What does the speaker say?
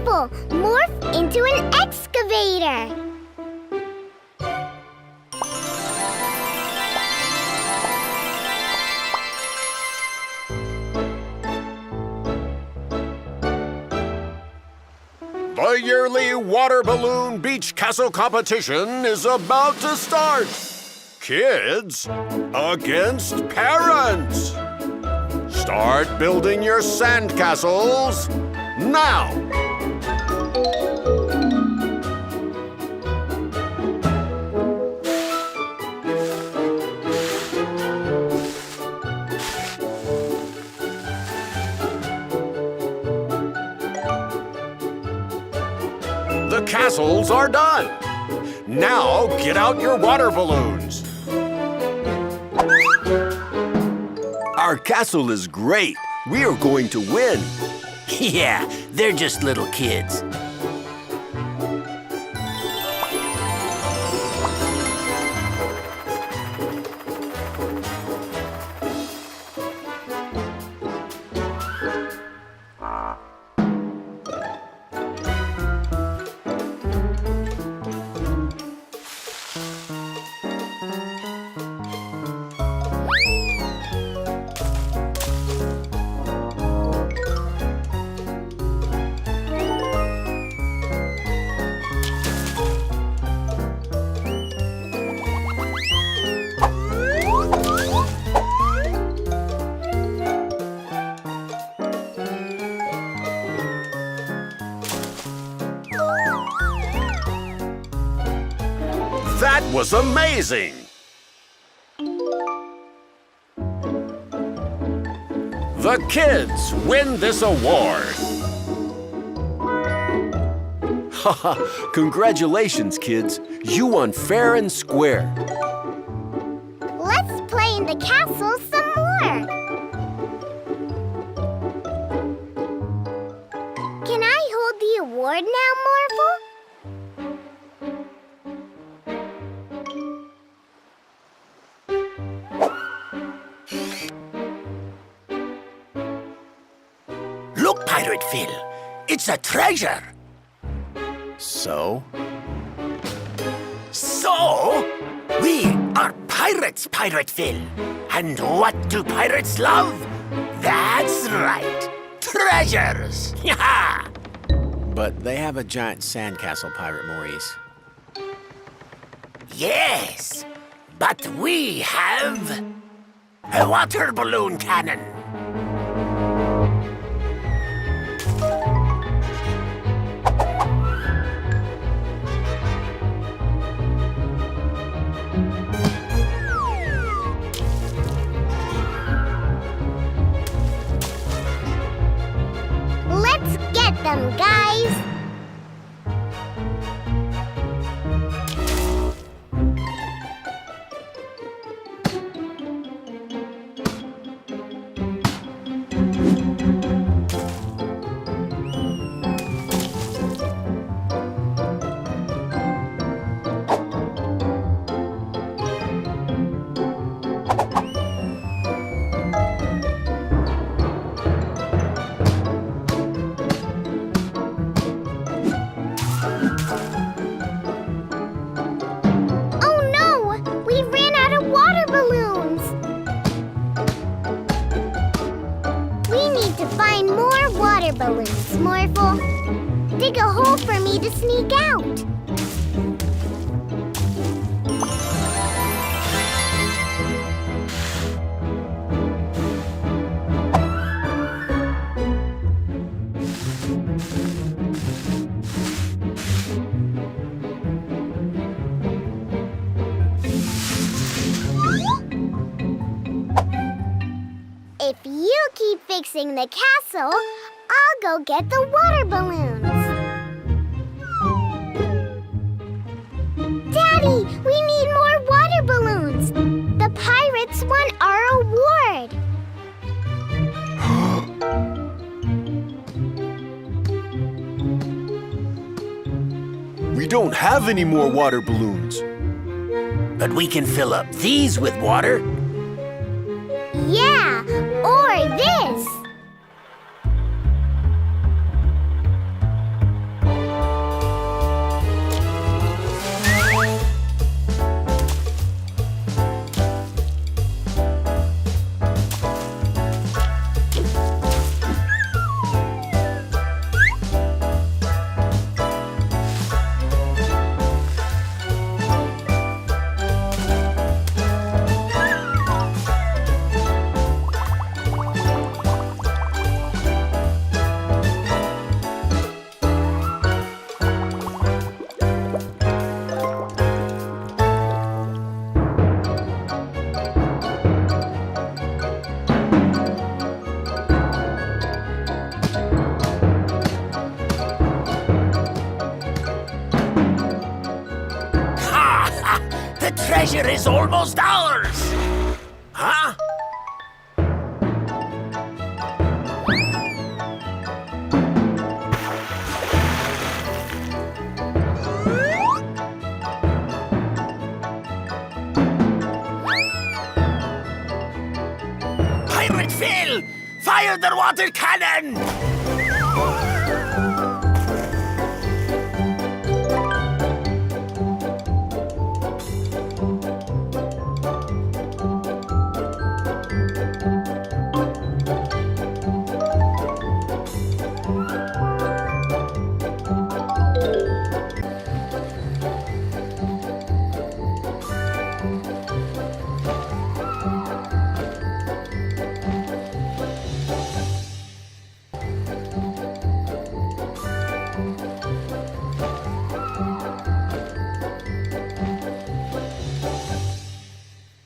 Morphle, morph into an excavator. The yearly water balloon beach castle competition is about to start. Kids against parents. Start building your sand castles now. The castles are done. Now get out your water balloons. Our castle is great. We are going to win. Yeah, they're just little kids. That was amazing! The kids win this award. Haha, congratulations, kids. You won fair and square. Let's play in the castle some more. Can I hold the award now, Morphle? Look, Pirate Phil, it's a treasure. So? So, we are pirates, Pirate Phil. And what do pirates love? That's right, treasures. But they have a giant sandcastle, Pirate Maurice. Yes, but we have a water balloon cannon. Let's get them, guys! Balloons, Morphle. Dig a hole for me to sneak out. If you keep fixing the castle, I'll go get the water balloons. Daddy, we need more water balloons. The pirates won our award. We don't have any more water balloons. But we can fill up these with water. Yeah, or this. treasure is almost ours! Huh? Pirate Phil! Fire the water cannon!